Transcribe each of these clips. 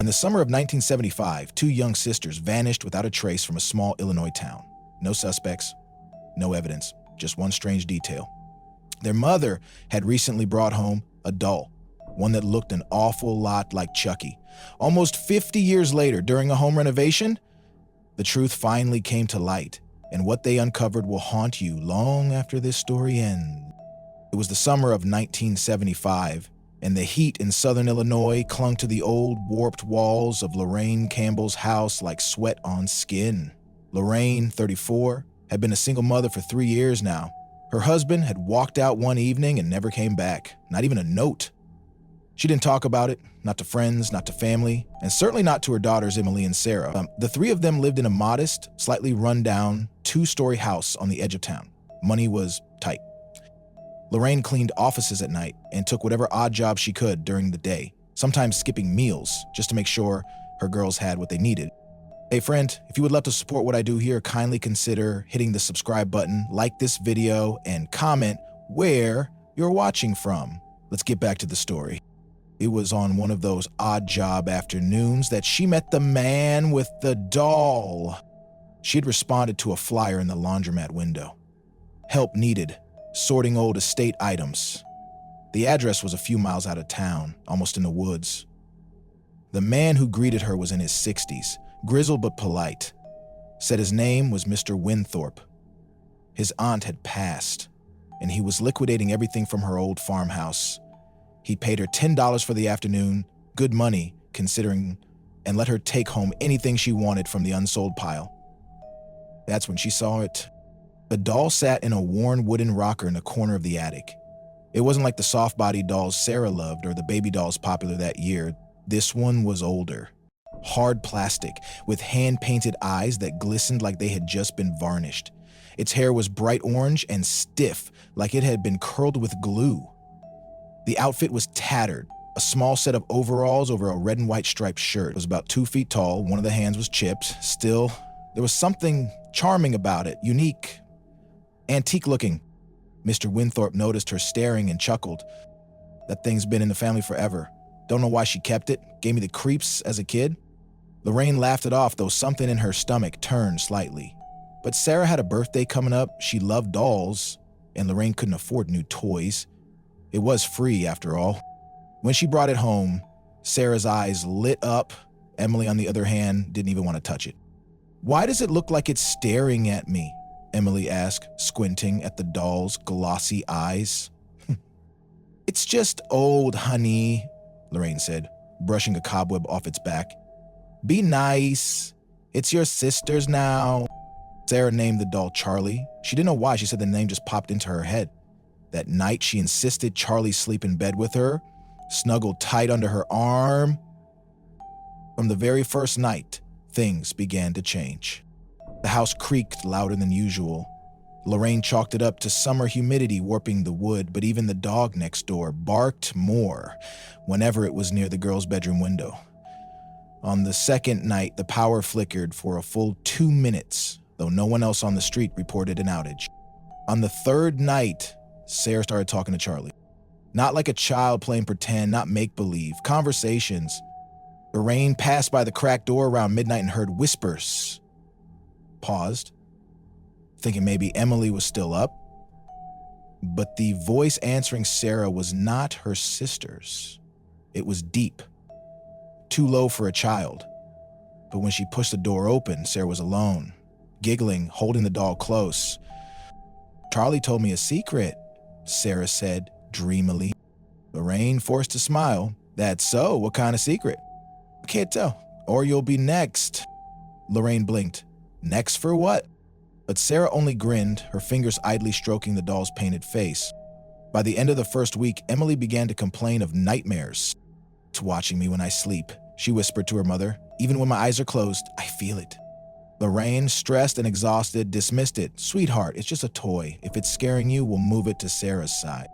In the summer of 1975, two young sisters vanished without a trace from a small Illinois town. No suspects, no evidence, just one strange detail. Their mother had recently brought home a doll, one that looked an awful lot like Chucky. Almost 50 years later, during a home renovation, the truth finally came to light, and what they uncovered will haunt you long after this story ends. It was the summer of 1975, and the heat in southern Illinois clung to the old, warped walls of Lorraine Campbell's house like sweat on skin. Lorraine, 34, had been a single mother for 3 years now. Her husband had walked out one evening and never came back, not even a note. She didn't talk about it, not to friends, not to family, and certainly not to her daughters, Emily and Sarah. The three of them lived in a modest, slightly run-down, 2-story house on the edge of town. Money was tight. Lorraine cleaned offices at night and took whatever odd job she could during the day, sometimes skipping meals just to make sure her girls had what they needed. Hey friend, if you would love to support what I do here, kindly consider hitting the subscribe button, like this video, and comment where you're watching from. Let's get back to the story. It was on one of those odd job afternoons that she met the man with the doll. She had responded to a flyer in the laundromat window. Help needed, sorting old estate items. The address was a few miles out of town, almost in the woods. The man who greeted her was in his 60s, grizzled but polite. Said his name was Mr. Winthorpe. His aunt had passed, and he was liquidating everything from her old farmhouse. He paid her $10 for the afternoon, good money considering, and let her take home anything she wanted from the unsold pile. That's when she saw it. The doll sat in a worn wooden rocker in a corner of the attic. It wasn't like the soft-bodied dolls Sarah loved or the baby dolls popular that year. This one was older. Hard plastic, with hand-painted eyes that glistened like they had just been varnished. Its hair was bright orange and stiff, like it had been curled with glue. The outfit was tattered, a small set of overalls over a red and white striped shirt. It was about 2 feet tall, one of the hands was chipped. Still, there was something charming about it, unique, antique-looking. Mr. Winthorpe noticed her staring and chuckled. That thing's been in the family forever. Don't know why she kept it. Gave me the creeps as a kid. Lorraine laughed it off, though something in her stomach turned slightly. But Sarah had a birthday coming up. She loved dolls, and Lorraine couldn't afford new toys. It was free, after all. When she brought it home, Sarah's eyes lit up. Emily, on the other hand, didn't even want to touch it. "Why does it look like it's staring at me?" Emily asked, squinting at the doll's glossy eyes. "It's just old, honey," Lorraine said, brushing a cobweb off its back. "Be nice. It's your sister's now." Sarah named the doll Charlie. She didn't know why. She said the name just popped into her head. That night, she insisted Charlie sleep in bed with her, snuggled tight under her arm. From the very first night, things began to change. The house creaked louder than usual. Lorraine chalked it up to summer humidity warping the wood, but even the dog next door barked more whenever it was near the girl's bedroom window. On the second night, the power flickered for a full 2 minutes, though no one else on the street reported an outage. On the third night, Sarah started talking to Charlie. Not like a child playing pretend, not make-believe, conversations. Lorraine passed by the cracked door around midnight and heard whispers. Paused, thinking maybe Emily was still up. But the voice answering Sarah was not her sister's. It was deep, too low for a child. But when she pushed the door open, Sarah was alone, giggling, holding the doll close. "Charlie told me a secret," Sarah said dreamily. Lorraine forced a smile. "That's so? What kind of secret?" "I can't tell. Or you'll be next." Lorraine blinked. "Next for what?" But Sarah only grinned, her fingers idly stroking the doll's painted face. By the end of the first week, Emily began to complain of nightmares. "It's watching me when I sleep," she whispered to her mother. "Even when my eyes are closed, I feel it." Lorraine, stressed and exhausted, dismissed it. "Sweetheart, it's just a toy. If it's scaring you, we'll move it to Sarah's side."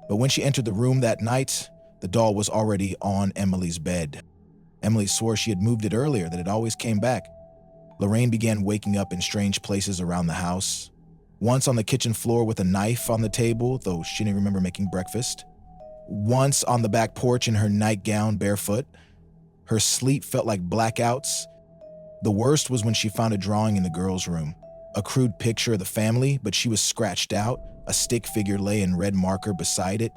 But when she entered the room that night, the doll was already on Emily's bed. Emily swore she had moved it earlier, that it always came back. Lorraine began waking up in strange places around the house. Once on the kitchen floor with a knife on the table, though she didn't remember making breakfast. Once on the back porch in her nightgown, barefoot. Her sleep felt like blackouts. The worst was when she found a drawing in the girl's room. A crude picture of the family, but she was scratched out. A stick figure lay in red marker beside it.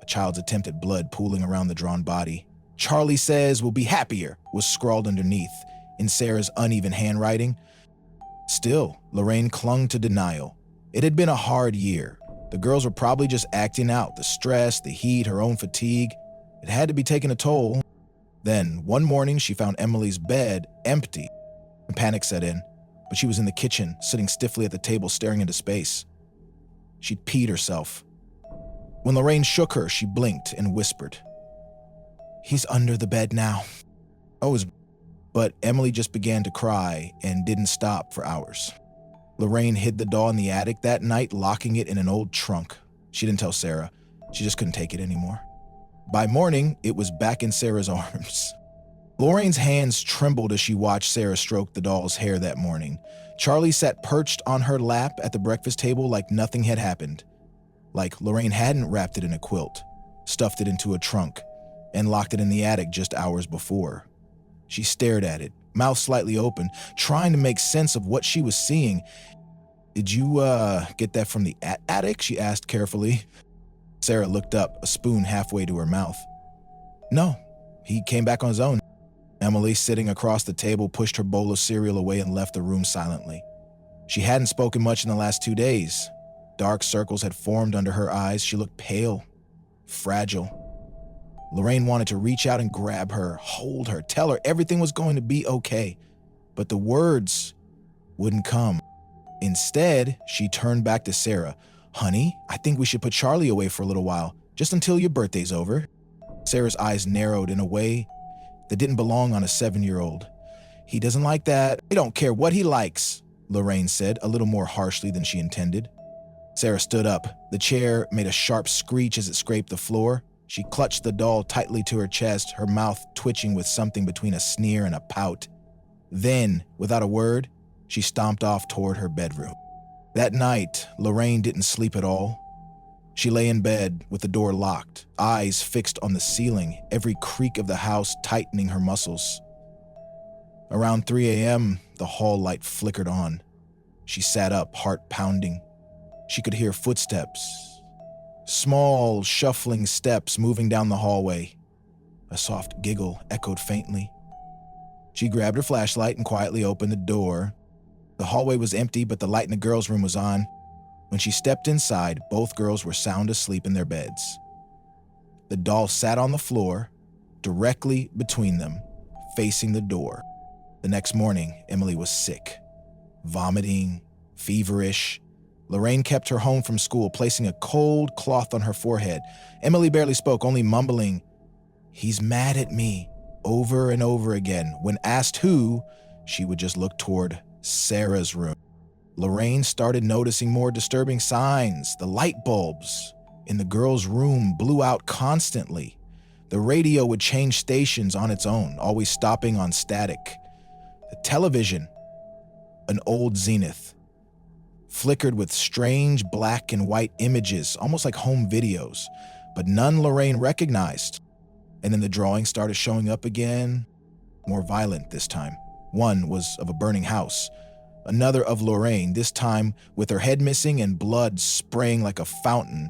A child's attempt at blood pooling around the drawn body. "Charlie says we'll be happier," was scrawled underneath, in Sarah's uneven handwriting. Still, Lorraine clung to denial. It had been a hard year. The girls were probably just acting out, the stress, the heat, her own fatigue. It had to be taking a toll. Then, one morning, she found Emily's bed empty. Panic set in, but she was in the kitchen, sitting stiffly at the table, staring into space. She'd peed herself. When Lorraine shook her, she blinked and whispered, "He's under the bed now." But Emily just began to cry and didn't stop for hours. Lorraine hid the doll in the attic that night, locking it in an old trunk. She didn't tell Sarah. She just couldn't take it anymore. By morning, it was back in Sarah's arms. Lorraine's hands trembled as she watched Sarah stroke the doll's hair that morning. Charlie sat perched on her lap at the breakfast table like nothing had happened. Like Lorraine hadn't wrapped it in a quilt, stuffed it into a trunk, and locked it in the attic just hours before. She stared at it, mouth slightly open, trying to make sense of what she was seeing. "Did you, get that from the attic?" she asked carefully. Sarah looked up, a spoon halfway to her mouth. "No, he came back on his own." Emily, sitting across the table, pushed her bowl of cereal away and left the room silently. She hadn't spoken much in the last 2 days. Dark circles had formed under her eyes. She looked pale, fragile. Lorraine wanted to reach out and grab her, hold her, tell her everything was going to be okay. But the words wouldn't come. Instead, she turned back to Sarah. "Honey, I think we should put Charlie away for a little while, just until your birthday's over." Sarah's eyes narrowed in a way that didn't belong on a 7-year-old. "He doesn't like that. We don't care what he likes," Lorraine said, a little more harshly than she intended. Sarah stood up. The chair made a sharp screech as it scraped the floor. She clutched the doll tightly to her chest, her mouth twitching with something between a sneer and a pout. Then, without a word, she stomped off toward her bedroom. That night, Lorraine didn't sleep at all. She lay in bed with the door locked, eyes fixed on the ceiling, every creak of the house tightening her muscles. Around 3 a.m., the hall light flickered on. She sat up, heart pounding. She could hear footsteps, small, shuffling steps moving down the hallway. A soft giggle echoed faintly. She grabbed her flashlight and quietly opened the door. The hallway was empty, but the light in the girls' room was on. When she stepped inside, both girls were sound asleep in their beds. The doll sat on the floor, directly between them, facing the door. The next morning, Emily was sick, vomiting, feverish. Lorraine kept her home from school, placing a cold cloth on her forehead. Emily barely spoke, only mumbling, "He's mad at me," over and over again. When asked who, she would just look toward Sarah's room. Lorraine started noticing more disturbing signs. The light bulbs in the girls' room blew out constantly. The radio would change stations on its own, always stopping on static. The television, an old Zenith, flickered with strange black and white images, almost like home videos, but none Lorraine recognized. And then the drawings started showing up again, more violent this time. One was of a burning house, another of Lorraine, this time with her head missing and blood spraying like a fountain.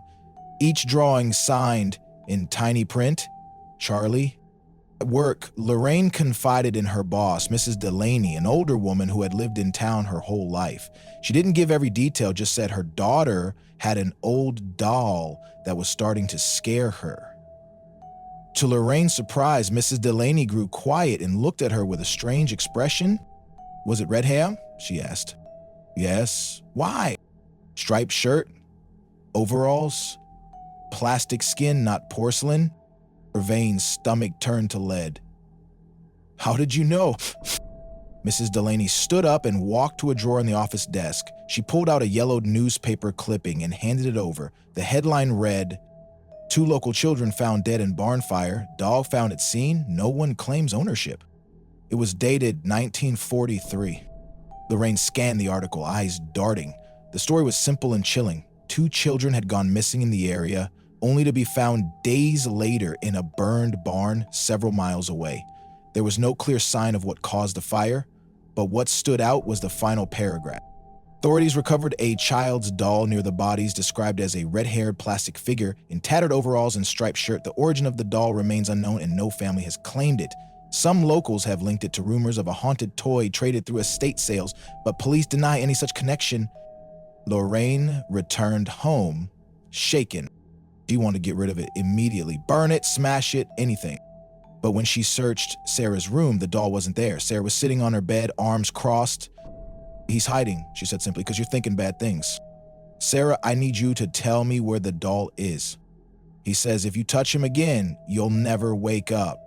Each drawing signed in tiny print, Charlie. At work, Lorraine confided in her boss, Mrs. Delaney, an older woman who had lived in town her whole life. She didn't give every detail, just said her daughter had an old doll that was starting to scare her. To Lorraine's surprise, Mrs. Delaney grew quiet and looked at her with a strange expression. "Was it red ham?" she asked. "Yes." "Why?" "Striped shirt, overalls, plastic skin, not porcelain." Vervaine's stomach turned to lead. "How did you know?" Mrs. Delaney stood up and walked to a drawer in the office desk. She pulled out a yellowed newspaper clipping and handed it over. The headline read, "2 local children found dead in barn fire. Dog found at scene. No one claims ownership." It was dated 1943. Lorraine scanned the article, eyes darting. The story was simple and chilling. 2 children had gone missing in the area, only to be found days later in a burned barn several miles away. There was no clear sign of what caused the fire, but what stood out was the final paragraph. Authorities recovered a child's doll near the bodies, described as a red-haired plastic figure in tattered overalls and striped shirt. The origin of the doll remains unknown and no family has claimed it. Some locals have linked it to rumors of a haunted toy traded through estate sales, but police deny any such connection. Lorraine returned home, shaken. She wanted to get rid of it immediately. Burn it, smash it, anything. But when she searched Sarah's room, the doll wasn't there. Sarah was sitting on her bed, arms crossed. "He's hiding," she said simply, "because you're thinking bad things. Sarah, I need you to tell me where the doll is. He says if you touch him again, you'll never wake up."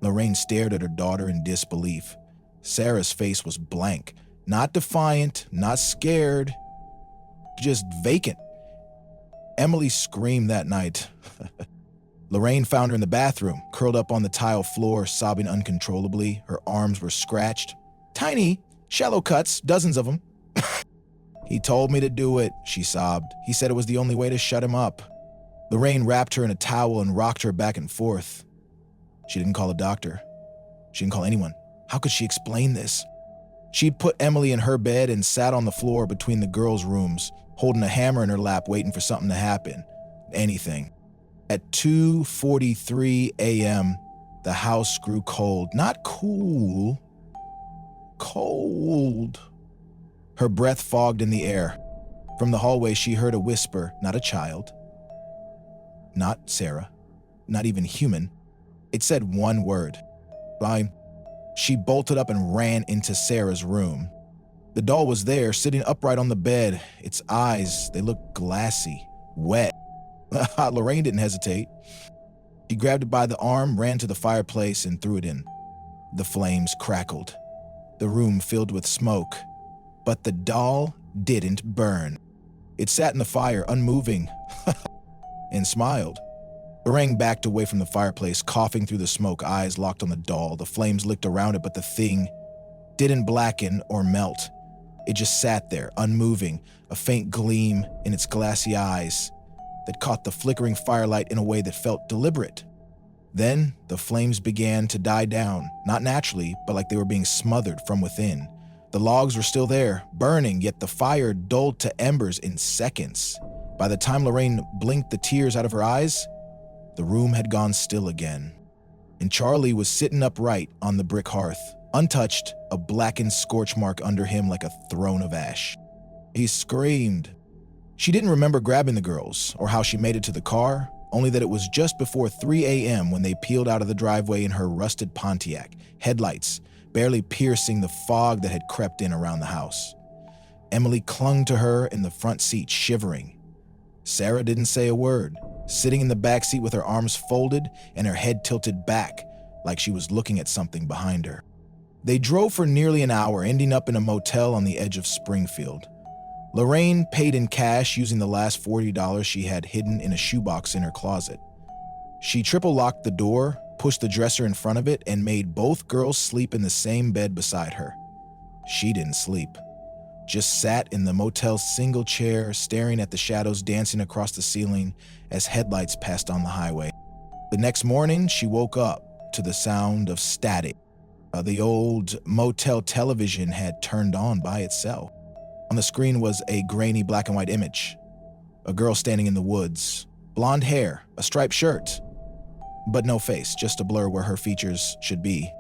Lorraine stared at her daughter in disbelief. Sarah's face was blank, not defiant, not scared, just vacant. Emily screamed that night. Lorraine found her in the bathroom, curled up on the tile floor, sobbing uncontrollably. Her arms were scratched. Tiny, shallow cuts, dozens of them. "He told me to do it," she sobbed. "He said it was the only way to shut him up." Lorraine wrapped her in a towel and rocked her back and forth. She didn't call a doctor. She didn't call anyone. How could she explain this? She'd put Emily in her bed and sat on the floor between the girls' rooms, holding a hammer in her lap, waiting for something to happen. Anything. At 2:43 a.m., the house grew cold. Not cool. Cold. Her breath fogged in the air. From the hallway, she heard a whisper, not a child. Not Sarah. Not even human. It said one word. "Fine." She bolted up and ran into Sarah's room. The doll was there, sitting upright on the bed. Its eyes, they looked glassy, wet. Lorraine didn't hesitate. She grabbed it by the arm, ran to the fireplace, and threw it in. The flames crackled. The room filled with smoke. But the doll didn't burn. It sat in the fire, unmoving, and smiled. Lorraine backed away from the fireplace, coughing through the smoke, eyes locked on the doll. The flames licked around it, but the thing didn't blacken or melt. It just sat there, unmoving, a faint gleam in its glassy eyes that caught the flickering firelight in a way that felt deliberate. Then the flames began to die down, not naturally, but like they were being smothered from within. The logs were still there, burning, yet the fire dulled to embers in seconds. By the time Lorraine blinked the tears out of her eyes, the room had gone still again. And Charlie was sitting upright on the brick hearth, untouched, a blackened scorch mark under him like a throne of ash. He screamed. She didn't remember grabbing the girls or how she made it to the car, only that it was just before 3 a.m. when they peeled out of the driveway in her rusted Pontiac, headlights barely piercing the fog that had crept in around the house. Emily clung to her in the front seat, shivering. Sarah didn't say a word, sitting in the back seat with her arms folded and her head tilted back like she was looking at something behind her. They drove for nearly an hour, ending up in a motel on the edge of Springfield. Lorraine paid in cash using the last $40 she had hidden in a shoebox in her closet. She triple-locked the door, pushed the dresser in front of it, and made both girls sleep in the same bed beside her. She didn't sleep, just sat in the motel's single chair, staring at the shadows dancing across the ceiling as headlights passed on the highway. The next morning, she woke up to the sound of static. The old motel television had turned on by itself. On the screen was a grainy black and white image. A girl standing in the woods, blonde hair, a striped shirt, but no face, just a blur where her features should be.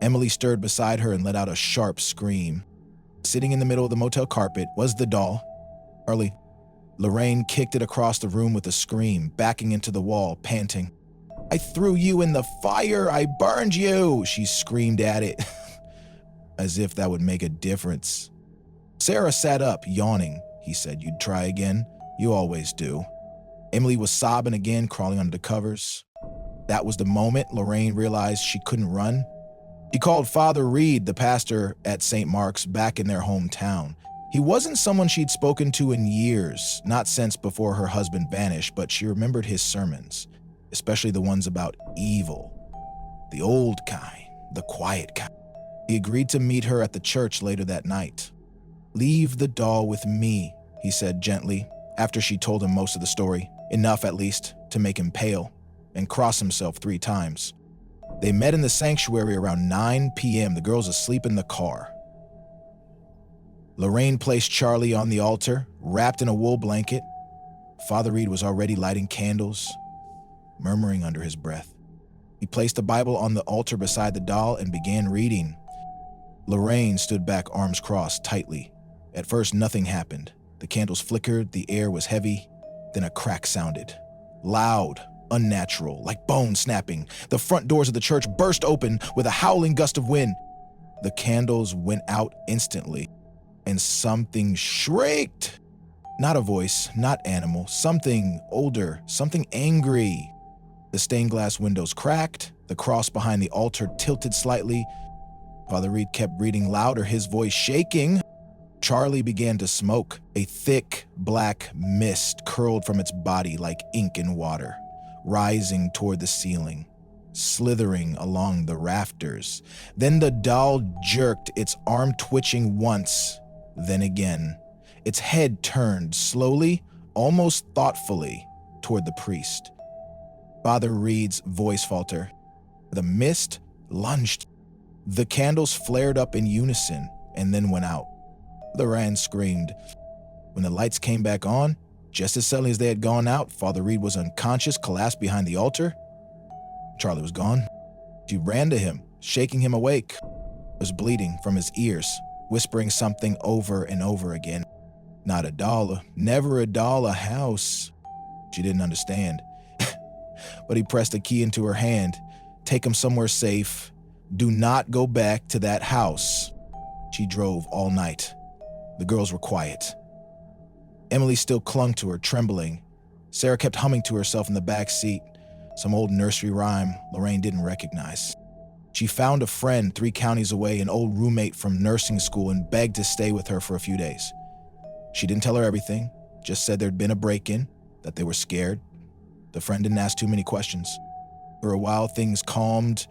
Emily stirred beside her and let out a sharp scream. Sitting in the middle of the motel carpet was the doll, Charlie. Lorraine kicked it across the room with a scream, backing into the wall, panting. "I threw you in the fire! I burned you!" she screamed at it, as if that would make a difference. Sarah sat up, yawning. He said, "You'd try again? You always do." Emily was sobbing again, crawling under the covers. That was the moment Lorraine realized she couldn't run. She called Father Reed, the pastor at St. Mark's, back in their hometown. He wasn't someone she'd spoken to in years, not since before her husband vanished, but she remembered his sermons, especially the ones about evil. The old kind, the quiet kind. He agreed to meet her at the church later that night. "Leave the doll with me," he said gently, after she told him most of the story, enough at least to make him pale and cross himself 3 times. They met in the sanctuary around 9 p.m., the girls asleep in the car. Lorraine placed Charlie on the altar, wrapped in a wool blanket. Father Reed was already lighting candles, murmuring under his breath. He placed the Bible on the altar beside the doll and began reading. Lorraine stood back, arms crossed tightly. At first, nothing happened. The candles flickered, the air was heavy, then a crack sounded. Loud, unnatural, like bone snapping. The front doors of the church burst open with a howling gust of wind. The candles went out instantly, and something shrieked. Not a voice, not animal, something older, something angry. The stained glass windows cracked, the cross behind the altar tilted slightly. Father Reed kept reading louder, his voice shaking. Charlie began to smoke. A thick, black mist curled from its body like ink in water, rising toward the ceiling, slithering along the rafters. Then the doll jerked, its arm twitching once, then again. Its head turned slowly, almost thoughtfully, toward the priest. Father Reed's voice faltered. The mist lunged. The candles flared up in unison and then went out. Lorraine screamed. When the lights came back on, just as suddenly as they had gone out, Father Reed was unconscious, collapsed behind the altar. Charlie was gone. She ran to him, shaking him awake. He was bleeding from his ears, whispering something over and over again. Not a doll, never a doll, a house. She didn't understand. But he pressed a key into her hand. Take him somewhere safe. Do not go back to that house. She drove all night. The girls were quiet. Emily still clung to her, trembling. Sarah kept humming to herself in the back seat, some old nursery rhyme Lorraine didn't recognize. She found a friend 3 counties away, an old roommate from nursing school, and begged to stay with her for a few days. She didn't tell her everything, just said there'd been a break-in, that they were scared. The friend didn't ask too many questions. For a while, things calmed.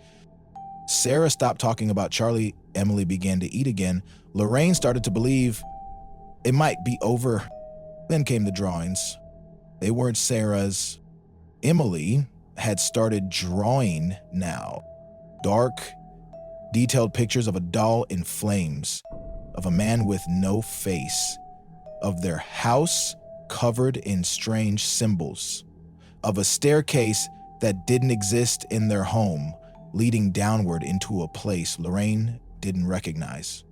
Sarah stopped talking about Charlie. Emily began to eat again. Lorraine started to believe it might be over. Then came the drawings. They weren't Sarah's. Emily had started drawing now. Dark, detailed pictures of a doll in flames, of a man with no face, of their house covered in strange symbols, of a staircase that didn't exist in their home, leading downward into a place Lorraine didn't recognize.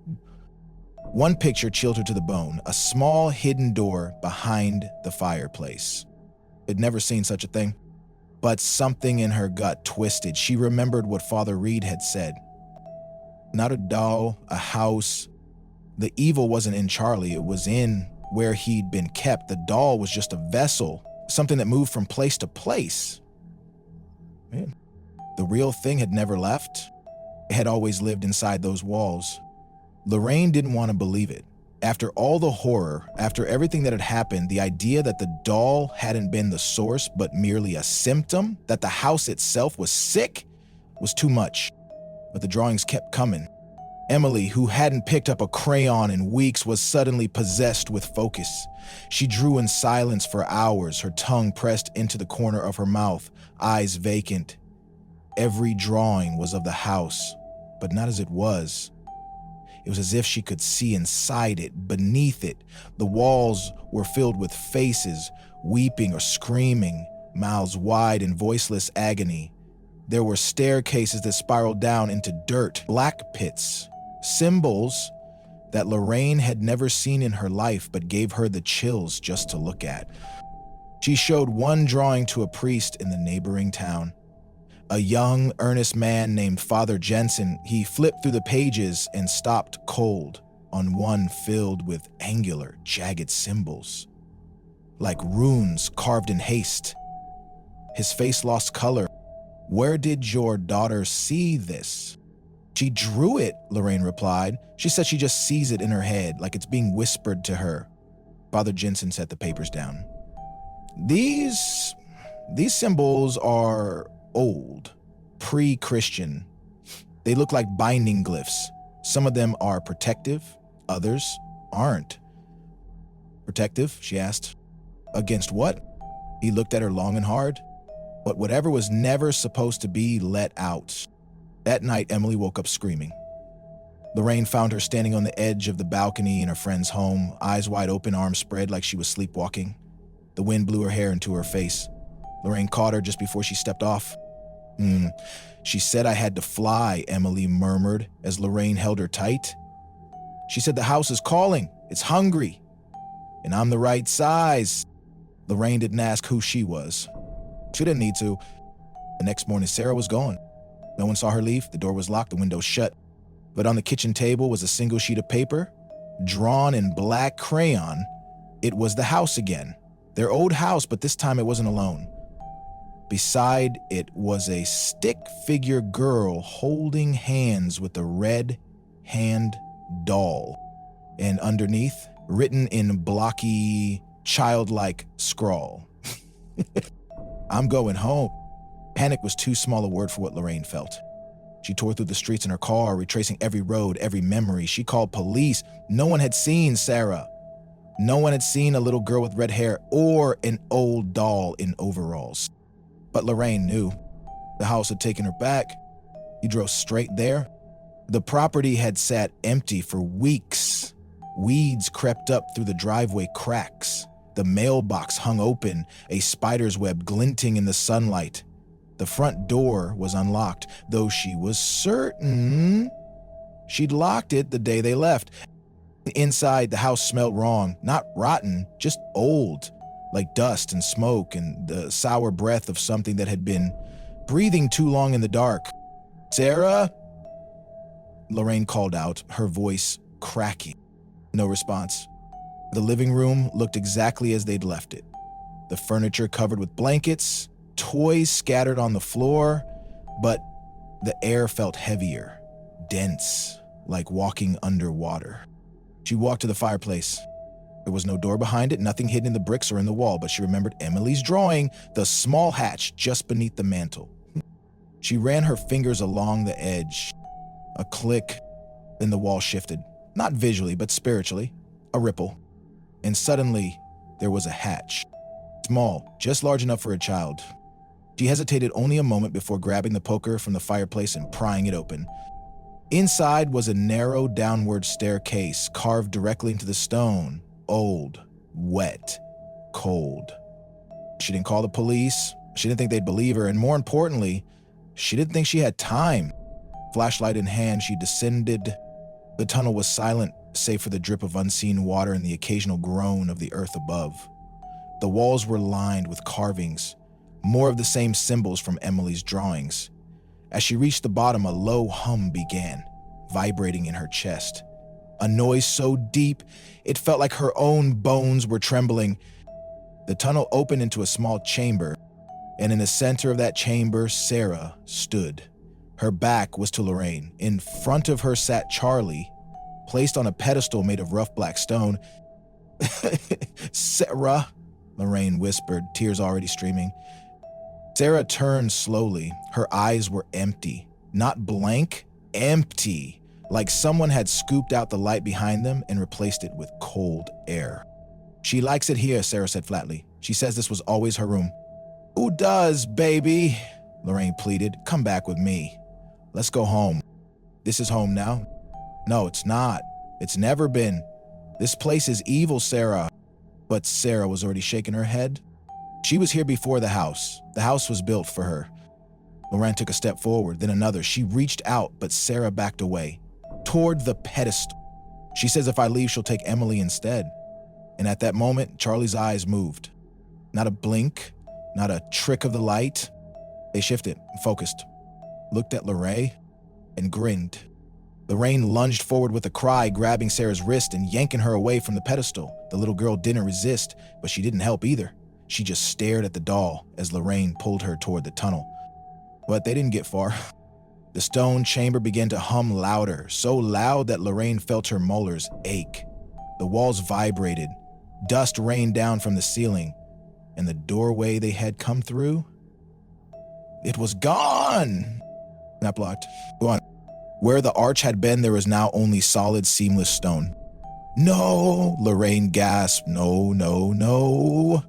One picture chilled her to the bone, a small hidden door behind the fireplace. I'd never seen such a thing, but something in her gut twisted. She remembered what Father Reed had said. Not a doll, a house. The evil wasn't in Charlie, it was in where he'd been kept. The doll was just a vessel, something that moved from place to place. Man, the real thing had never left. It had always lived inside those walls. Lorraine didn't want to believe it. After all the horror, after everything that had happened, the idea that the doll hadn't been the source but merely a symptom, that the house itself was sick, was too much. But the drawings kept coming. Emily, who hadn't picked up a crayon in weeks, was suddenly possessed with focus. She drew in silence for hours, her tongue pressed into the corner of her mouth, eyes vacant. Every drawing was of the house, but not as it was. It was as if she could see inside it, beneath it. The walls were filled with faces, weeping or screaming, mouths wide in voiceless agony. There were staircases that spiraled down into dirt, black pits, symbols that Lorraine had never seen in her life but gave her the chills just to look at. She showed one drawing to a priest in the neighboring town. A young, earnest man named Father Jensen. He flipped through the pages and stopped cold on one filled with angular, jagged symbols, like runes carved in haste. His face lost color. Where did your daughter see this? She drew it, Lorraine replied. She said she just sees it in her head, like it's being whispered to her. Father Jensen set the papers down. These symbols are old, pre-Christian. They look like binding glyphs. Some of them are protective, others aren't. Protective, she asked. Against what? He looked at her long and hard. But whatever was never supposed to be let out. That night, Emily woke up screaming. Lorraine found her standing on the edge of the balcony in her friend's home, eyes wide open, arms spread like she was sleepwalking. The wind blew her hair into her face. Lorraine caught her just before she stepped off. She said I had to fly, Emily murmured as Lorraine held her tight. She said the house is calling. It's hungry. And I'm the right size. Lorraine didn't ask who she was. She didn't need to. The next morning, Sarah was gone. No one saw her leave. The door was locked, the window shut. But on the kitchen table was a single sheet of paper, drawn in black crayon. It was the house again. Their old house, but this time it wasn't alone. Beside it was a stick figure girl holding hands with a red hand doll. And underneath, written in blocky, childlike scrawl, I'm going home. Panic was too small a word for what Lorraine felt. She tore through the streets in her car, retracing every road, every memory. She called police. No one had seen Sarah. No one had seen a little girl with red hair or an old doll in overalls. But Lorraine knew. The house had taken her back. He drove straight there. The property had sat empty for weeks. Weeds crept up through the driveway cracks. The mailbox hung open, a spider's web glinting in the sunlight. The front door was unlocked, though she was certain she'd locked it the day they left. Inside, the house smelled wrong, not rotten, just old, like dust and smoke and the sour breath of something that had been breathing too long in the dark. Sarah? Lorraine called out, her voice cracking. No response. The living room looked exactly as they'd left it. The furniture covered with blankets, toys scattered on the floor, but the air felt heavier, dense, like walking underwater. She walked to the fireplace. There was no door behind it, nothing hidden in the bricks or in the wall, but she remembered Emily's drawing, the small hatch just beneath the mantel. She ran her fingers along the edge. A click, then the wall shifted. Not visually, but spiritually. A ripple. And suddenly, there was a hatch. Small, just large enough for a child. She hesitated only a moment before grabbing the poker from the fireplace and prying it open. Inside was a narrow downward staircase carved directly into the stone. Old, wet, cold. She didn't call the police. She didn't think they'd believe her. And more importantly, she didn't think she had time. Flashlight in hand, she descended. The tunnel was silent, save for the drip of unseen water and the occasional groan of the earth above. The walls were lined with carvings, more of the same symbols from Emily's drawings. As she reached the bottom, a low hum began, vibrating in her chest. A noise so deep, it felt like her own bones were trembling. The tunnel opened into a small chamber, and in the center of that chamber, Sarah stood. Her back was to Lorraine. In front of her sat Charlie, placed on a pedestal made of rough black stone. Sarah, Lorraine whispered, tears already streaming. Sarah turned slowly. Her eyes were empty. Not blank, empty. Like someone had scooped out the light behind them and replaced it with cold air. She likes it here, Sarah said flatly. She says this was always her room. Who does, baby? Lorraine pleaded. Come back with me. Let's go home. This is home now? No, it's not. It's never been. This place is evil, Sarah. But Sarah was already shaking her head. She was here before the house. The house was built for her. Lorraine took a step forward, then another. She reached out, but Sarah backed away, toward the pedestal. She says if I leave, she'll take Emily instead. And at that moment, Charlie's eyes moved. Not a blink, not a trick of the light. They shifted, focused, looked at Lorraine, and grinned. Lorraine lunged forward with a cry, grabbing Sarah's wrist and yanking her away from the pedestal. The little girl didn't resist, but she didn't help either. She just stared at the doll as Lorraine pulled her toward the tunnel. But they didn't get far. The stone chamber began to hum louder, so loud that Lorraine felt her molars ache. The walls vibrated. Dust rained down from the ceiling, and the doorway they had come through, it was gone. Not blocked. Go on. Where the arch had been, there was now only solid, seamless stone. No, Lorraine gasped. No, no, no.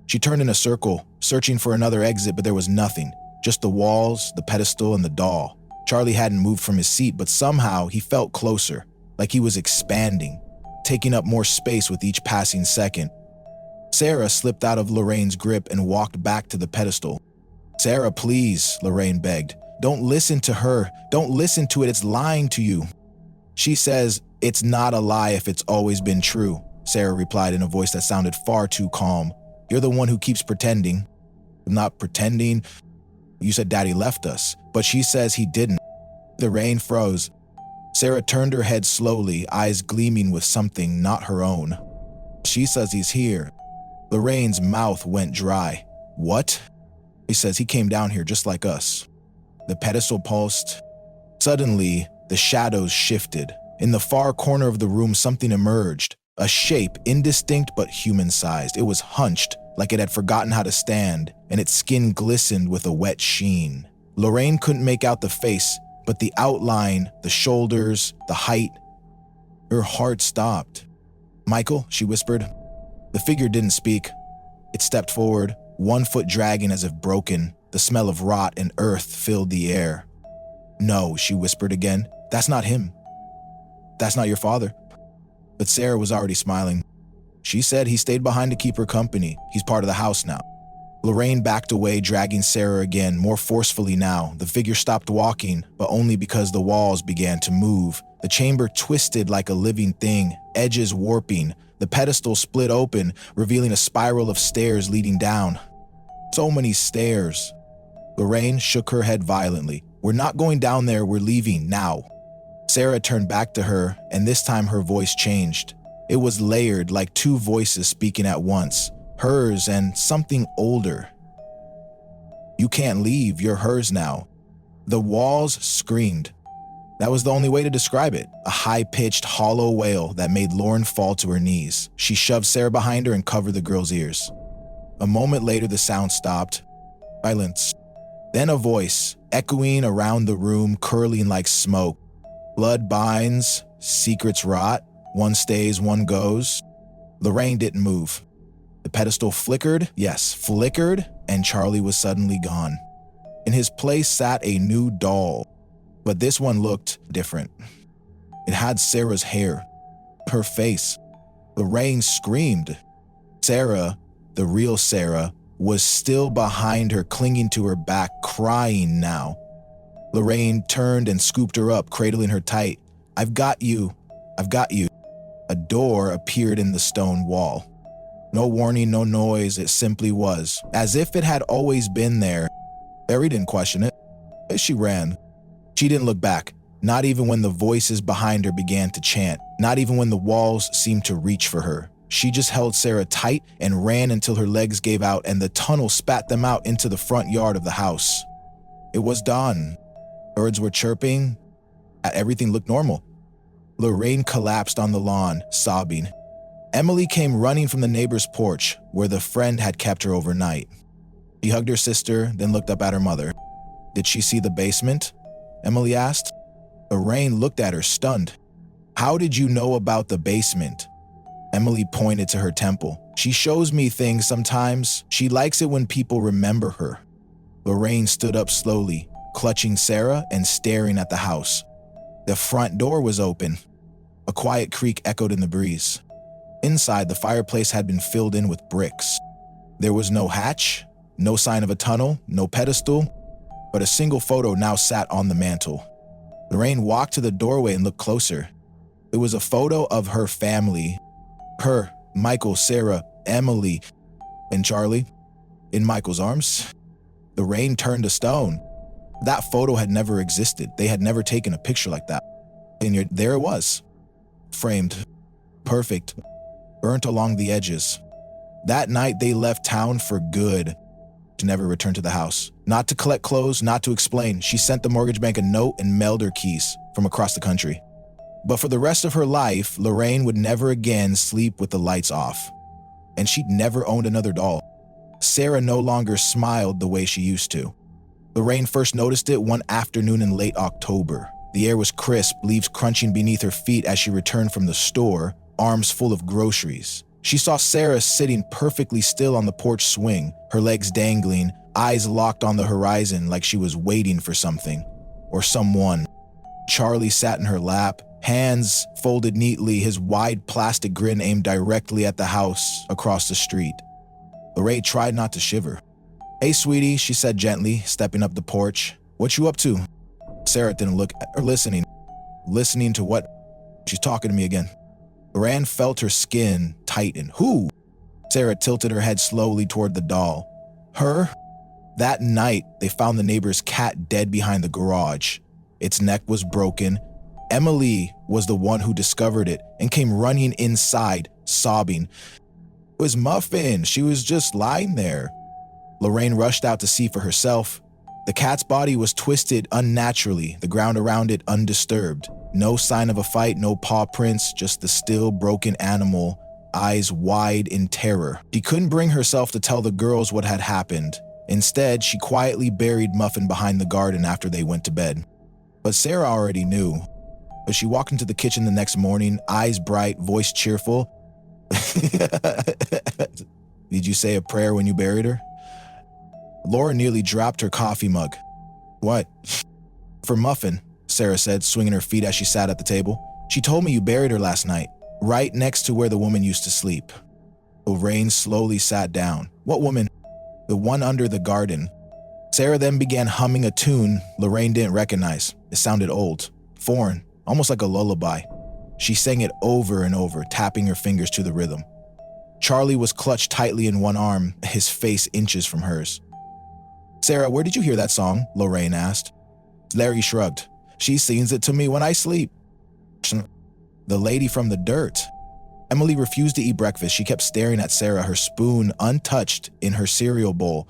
She turned in a circle, searching for another exit, but there was nothing. Just the walls, the pedestal, and the doll. Charlie hadn't moved from his seat, but somehow he felt closer, like he was expanding, taking up more space with each passing second. Sarah slipped out of Lorraine's grip and walked back to the pedestal. "Sarah, please," Lorraine begged. "Don't listen to her. Don't listen to it. It's lying to you." "She says it's not a lie if it's always been true," Sarah replied in a voice that sounded far too calm. "You're the one who keeps pretending." "I'm not pretending. You said Daddy left us, but she says he didn't." The rain froze. Sarah turned her head slowly, eyes gleaming with something not her own. "She says he's here." Lorraine's mouth went dry. "What?" "He says he came down here just like us." The pedestal pulsed. Suddenly, the shadows shifted. In the far corner of the room, something emerged. A shape, indistinct but human-sized. It was hunched, like it had forgotten how to stand, and its skin glistened with a wet sheen. Lorraine couldn't make out the face, but the outline, the shoulders, the height. Her heart stopped. "Michael," she whispered. The figure didn't speak. It stepped forward, one foot dragging as if broken. The smell of rot and earth filled the air. "No," she whispered again. "That's not him. That's not your father." But Sarah was already smiling. "She said he stayed behind to keep her company. He's part of the house now." Lorraine backed away, dragging Sarah again, more forcefully now. The figure stopped walking, but only because the walls began to move. The chamber twisted like a living thing, edges warping. The pedestal split open, revealing a spiral of stairs leading down. So many stairs. Lorraine shook her head violently. "We're not going down there, we're leaving now." Sarah turned back to her, and this time her voice changed. It was layered, like two voices speaking at once, hers and something older. "You can't leave, you're hers now." The walls screamed. That was the only way to describe it, a high-pitched, hollow wail that made Lauren fall to her knees. She shoved Sarah behind her and covered the girl's ears. A moment later, the sound stopped. Silence. Then a voice, echoing around the room, curling like smoke. "Blood binds, secrets rot, one stays, one goes." Lorraine didn't move. The pedestal flickered, yes, flickered, and Charlie was suddenly gone. In his place sat a new doll. But this one looked different. It had Sarah's hair, her face. Lorraine screamed. Sarah, the real Sarah, was still behind her, clinging to her back, crying now. Lorraine turned and scooped her up, cradling her tight. "I've got you. I've got you." A door appeared in the stone wall. No warning, no noise, it simply was, as if it had always been there. Barry didn't question it. She ran. She didn't look back, not even when the voices behind her began to chant, not even when the walls seemed to reach for her. She just held Sarah tight and ran until her legs gave out and the tunnel spat them out into the front yard of the house. It was dawn. Birds were chirping. Everything looked normal. Lorraine collapsed on the lawn, sobbing. Emily came running from the neighbor's porch, where the friend had kept her overnight. She hugged her sister, then looked up at her mother. "Did she see the basement?" Emily asked. Lorraine looked at her, stunned. "How did you know about the basement?" Emily pointed to her temple. "She shows me things sometimes. She likes it when people remember her." Lorraine stood up slowly, clutching Sarah and staring at the house. The front door was open. A quiet creak echoed in the breeze. Inside, the fireplace had been filled in with bricks. There was no hatch, no sign of a tunnel, no pedestal, but a single photo now sat on the mantle. Lorraine walked to the doorway and looked closer. It was a photo of her family. Her, Michael, Sarah, Emily, and Charlie in Michael's arms. Lorraine turned to stone. That photo had never existed. They had never taken a picture like that. And there it was, framed, perfect, burnt along the edges. That night they left town for good, to never return to the house. Not to collect clothes, not to explain. She sent the mortgage bank a note and mailed her keys from across the country. But for the rest of her life, Lorraine would never again sleep with the lights off. And she'd never owned another doll. Sarah no longer smiled the way she used to. Lorraine first noticed it one afternoon in late October. The air was crisp, leaves crunching beneath her feet as she returned from the store, arms full of groceries. She saw Sarah sitting perfectly still on the porch swing, her legs dangling, eyes locked on the horizon like she was waiting for something. or someone. Charlie sat in her lap, hands folded neatly, his wide plastic grin aimed directly at the house across the street. Lorraine tried not to shiver. "Hey, sweetie," she said gently, stepping up the porch. "What you up to?" Sarah didn't look at her, listening. Listening to what? She's talking to me again. Lorraine felt her skin tighten. "Who?" Sarah tilted her head slowly toward the doll. "Her?" That night, they found the neighbor's cat dead behind the garage. Its neck was broken. Emily was the one who discovered it and came running inside, sobbing. "It was Muffin. She was just lying there." Lorraine rushed out to see for herself. The cat's body was twisted unnaturally, the ground around it undisturbed. No sign of a fight, no paw prints, just the still, broken animal, eyes wide in terror. She couldn't bring herself to tell the girls what had happened. Instead, she quietly buried Muffin behind the garden after they went to bed. But Sarah already knew. As she walked into the kitchen the next morning, eyes bright, voice cheerful. "Did you say a prayer when you buried her?" Laura nearly dropped her coffee mug. "What?" "For Muffin," Sarah said, swinging her feet as she sat at the table. "She told me you buried her last night, right next to where the woman used to sleep." Lorraine slowly sat down. "What woman?" "The one under the garden." Sarah then began humming a tune Lorraine didn't recognize. It sounded old, foreign, almost like a lullaby. She sang it over and over, tapping her fingers to the rhythm. Charlie was clutched tightly in one arm, his face inches from hers. "Sarah, where did you hear that song?" Lorraine asked. Larry shrugged. "She sings it to me when I sleep." "The lady from the dirt." Emily refused to eat breakfast. She kept staring at Sarah, her spoon untouched in her cereal bowl.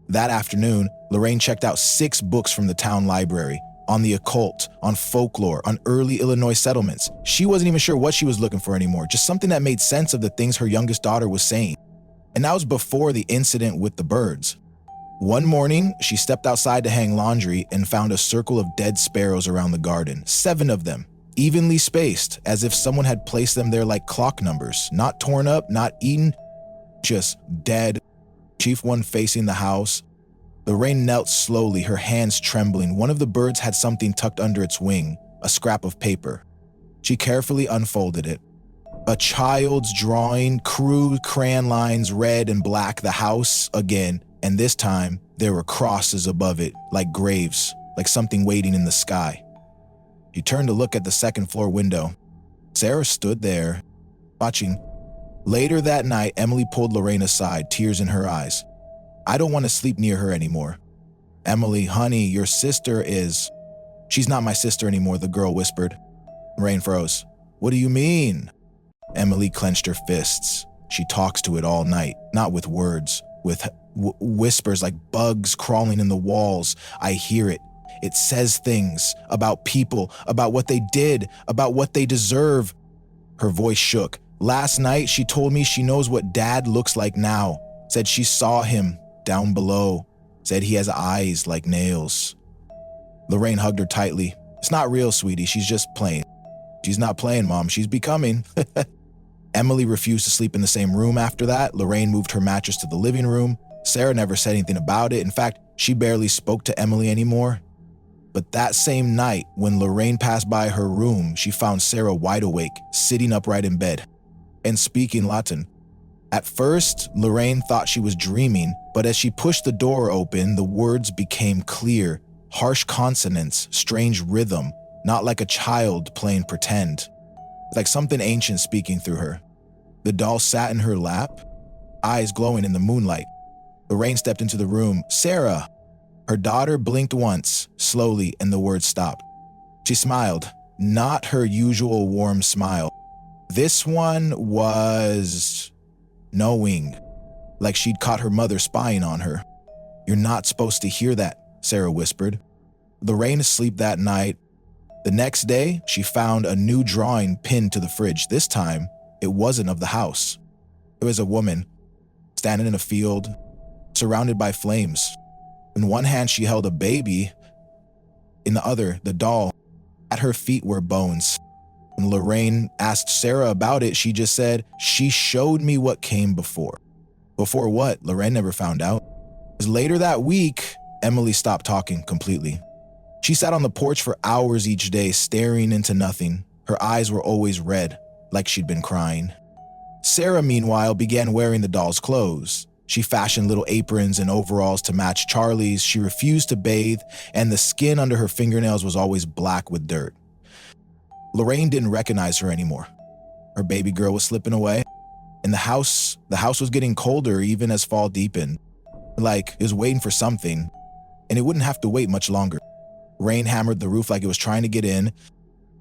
That afternoon, Lorraine checked out 6 books from the town library, on the occult, on folklore, on early Illinois settlements. She wasn't even sure what she was looking for anymore, just something that made sense of the things her youngest daughter was saying. And that was before the incident with the birds. One morning, she stepped outside to hang laundry and found a circle of dead sparrows around the garden, 7 of them, evenly spaced, as if someone had placed them there like clock numbers, not torn up, not eaten, just dead. Chief one facing the house. Lorraine knelt slowly, her hands trembling. One of the birds had something tucked under its wing, a scrap of paper. She carefully unfolded it. A child's drawing, crude crayon lines, red and black, the house again, and this time there were crosses above it, like graves, like something waiting in the sky. She turned to look at the second-floor window. Sarah stood there, watching. Later that night, Emily pulled Lorraine aside, tears in her eyes. "I don't want to sleep near her anymore." "Emily, honey, your sister is..." "She's not my sister anymore," the girl whispered. Lorraine froze. "What do you mean?" Emily clenched her fists. She talks to it all night, not with words, with whispers like bugs crawling in the walls. I hear it. It says things about people, about what they did, about what they deserve. Her voice shook. "Last night, she told me she knows what Dad looks like now. Said she saw him down below. Said he has eyes like nails." Lorraine hugged her tightly. "It's not real, sweetie. She's just playing." "She's not playing, Mom. She's becoming." Emily refused to sleep in the same room after that. Lorraine moved her mattress to the living room. Sarah never said anything about it. In fact, she barely spoke to Emily anymore. But that same night, when Lorraine passed by her room, she found Sarah wide awake, sitting upright in bed, and speaking Latin. At first, Lorraine thought she was dreaming, but as she pushed the door open, the words became clear, harsh consonants, strange rhythm, not like a child playing pretend. Like something ancient speaking through her. The doll sat in her lap, eyes glowing in the moonlight. Lorraine stepped into the room. "Sarah!" Her daughter blinked once, slowly, and the words stopped. She smiled, not her usual warm smile. This one was knowing, like she'd caught her mother spying on her. "You're not supposed to hear that," Sarah whispered. Lorraine asleep that night. The next day, she found a new drawing pinned to the fridge. This time, it wasn't of the house. It was a woman, standing in a field, surrounded by flames. In one hand, she held a baby. In the other, the doll. At her feet were bones. When Lorraine asked Sarah about it, she just said, "She showed me what came before." Before what? Lorraine never found out. Later that week, Emily stopped talking completely. She sat on the porch for hours each day, staring into nothing. Her eyes were always red, like she'd been crying. Sarah, meanwhile, began wearing the doll's clothes. She fashioned little aprons and overalls to match Charlie's. She refused to bathe, and the skin under her fingernails was always black with dirt. Lorraine didn't recognize her anymore. Her baby girl was slipping away, and the house was getting colder even as fall deepened. Like it was waiting for something, and it wouldn't have to wait much longer. Rain hammered the roof like it was trying to get in.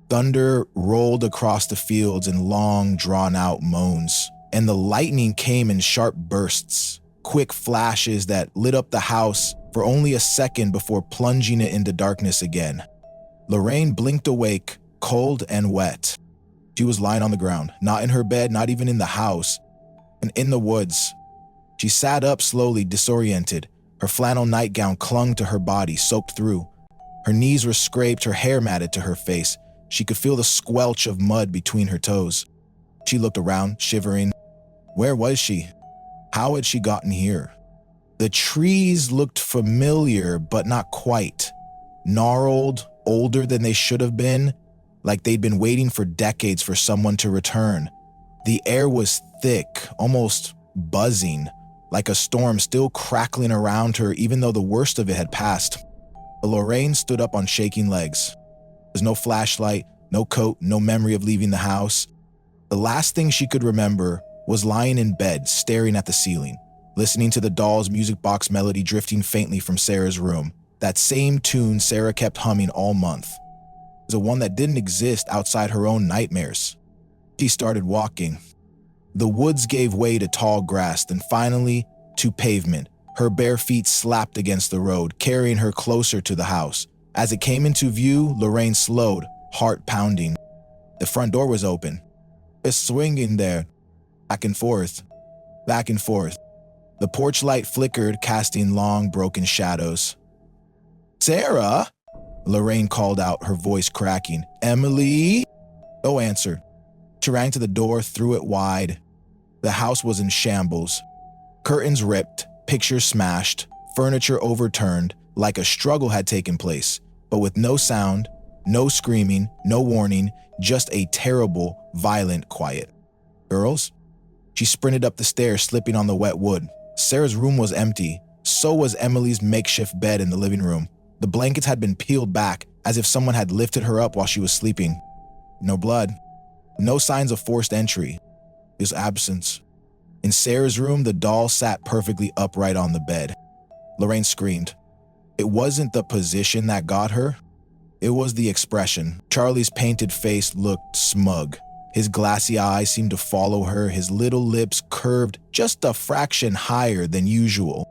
Thunder rolled across the fields in long, drawn-out moans, and the lightning came in sharp bursts, quick flashes that lit up the house for only a second before plunging it into darkness again. Lorraine blinked awake, cold and wet. She was lying on the ground, not in her bed, not even in the house, and in the woods. She sat up slowly, disoriented. Her flannel nightgown clung to her body, soaked through. Her knees were scraped, her hair matted to her face. She could feel the squelch of mud between her toes. She looked around, shivering. Where was she? How had she gotten here? The trees looked familiar, but not quite. Gnarled, older than they should have been, like they'd been waiting for decades for someone to return. The air was thick, almost buzzing, like a storm still crackling around her even though the worst of it had passed. Lorraine stood up on shaking legs. There's no flashlight, no coat, no memory of leaving the house. The last thing she could remember was lying in bed, staring at the ceiling, listening to the doll's music box melody drifting faintly from Sarah's room. That same tune Sarah kept humming all month. It was a one that didn't exist outside her own nightmares. She started walking. The woods gave way to tall grass, then finally to pavement. Her bare feet slapped against the road, carrying her closer to the house. As it came into view, Lorraine slowed, heart pounding. The front door was open. It's swinging there, back and forth, back and forth. The porch light flickered, casting long, broken shadows. Sarah? Lorraine called out, her voice cracking. Emily? No answer. She ran to the door, threw it wide. The house was in shambles. Curtains ripped, pictures smashed, furniture overturned, like a struggle had taken place, but with no sound, no screaming, no warning, just a terrible, violent quiet. Girls? She sprinted up the stairs, slipping on the wet wood. Sarah's room was empty. So was Emily's makeshift bed in the living room. The blankets had been peeled back, as if someone had lifted her up while she was sleeping. No blood. No signs of forced entry. Just absence. In Sarah's room, the doll sat perfectly upright on the bed. Lorraine screamed. It wasn't the position that got her. It was the expression. Charlie's painted face looked smug. His glassy eyes seemed to follow her, his little lips curved just a fraction higher than usual.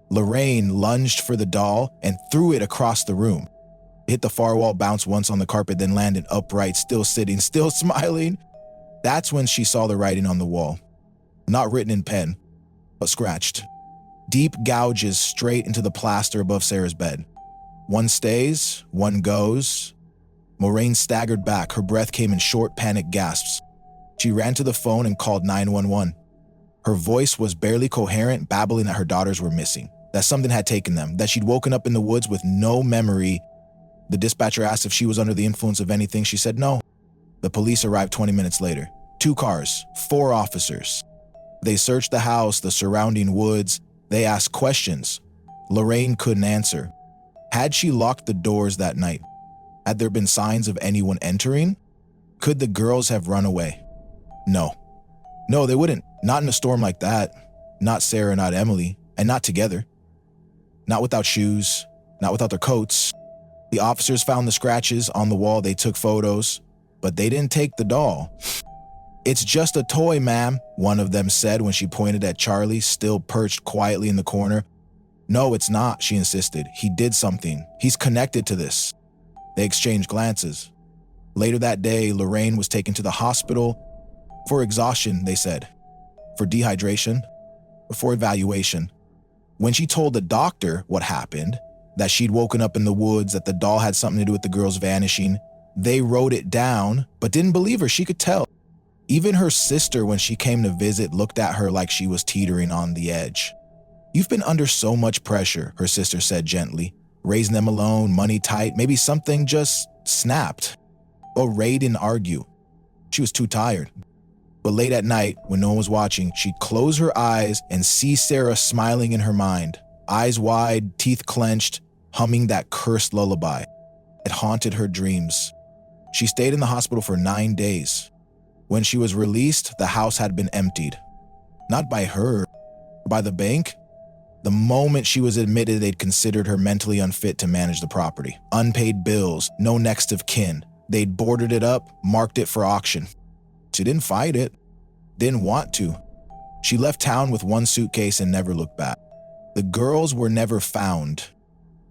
Lorraine lunged for the doll and threw it across the room. It hit the far wall, bounced once on the carpet, then landed upright, still sitting, still smiling. That's when she saw the writing on the wall. Not written in pen, but scratched. Deep gouges straight into the plaster above Sarah's bed. One stays, one goes. Lorraine staggered back. Her breath came in short, panicked gasps. She ran to the phone and called 911. Her voice was barely coherent, babbling that her daughters were missing, that something had taken them, that she'd woken up in the woods with no memory. The dispatcher asked if she was under the influence of anything. She said no. The police arrived 20 minutes later. 2 cars, 4 officers. They searched the house, the surrounding woods. They asked questions. Lorraine couldn't answer. Had she locked the doors that night? Had there been signs of anyone entering? Could the girls have run away? No. No, they wouldn't. Not in a storm like that. Not Sarah, not Emily, and not together. Not without shoes, not without their coats. The officers found the scratches on the wall. They took photos, but they didn't take the doll. It's just a toy, ma'am, one of them said when she pointed at Charlie, still perched quietly in the corner. No, it's not, she insisted. He did something. He's connected to this. They exchanged glances. Later that day, Lorraine was taken to the hospital for exhaustion, they said, for dehydration, for evaluation. When she told the doctor what happened, that she'd woken up in the woods, that the doll had something to do with the girls vanishing, they wrote it down, but didn't believe her. She could tell. Even her sister, when she came to visit, looked at her like she was teetering on the edge. You've been under so much pressure, her sister said gently. Raising them alone, money tight, maybe something just snapped. Or Ray didn't argue. She was too tired. But late at night, when no one was watching, she'd close her eyes and see Sarah smiling in her mind, eyes wide, teeth clenched, humming that cursed lullaby. It haunted her dreams. She stayed in the hospital for 9 days. When she was released, the house had been emptied. Not by her, by the bank. The moment she was admitted, they'd considered her mentally unfit to manage the property. Unpaid bills, no next of kin. They'd boarded it up, marked it for auction. She didn't fight it, didn't want to. She left town with one suitcase and never looked back. The girls were never found.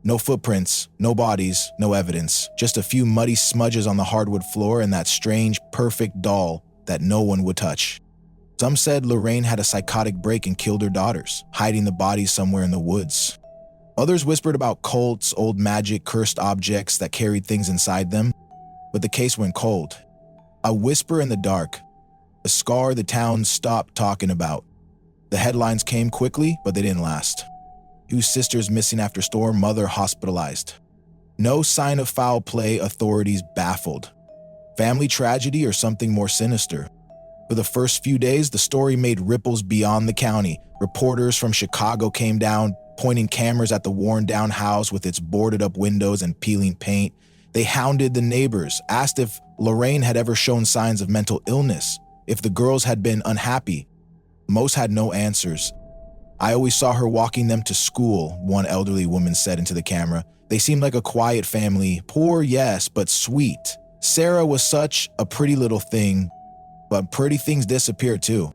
No footprints, no bodies, no evidence, just a few muddy smudges on the hardwood floor and that strange, perfect doll that no one would touch. Some said Lorraine had a psychotic break and killed her daughters, hiding the bodies somewhere in the woods. Others whispered about cults, old magic, cursed objects that carried things inside them, but the case went cold. A whisper in the dark, a scar the town stopped talking about. The headlines came quickly, but they didn't last. Two sisters missing after storm, mother hospitalized. No sign of foul play, authorities baffled. Family tragedy or something more sinister. For the first few days, the story made ripples beyond the county. Reporters from Chicago came down, pointing cameras at the worn-down house with its boarded-up windows and peeling paint. They hounded the neighbors, asked if Lorraine had ever shown signs of mental illness, if the girls had been unhappy. Most had no answers. "I always saw her walking them to school," one elderly woman said into the camera. "They seemed like a quiet family, poor, yes, but sweet. Sarah was such a pretty little thing, but pretty things disappeared too."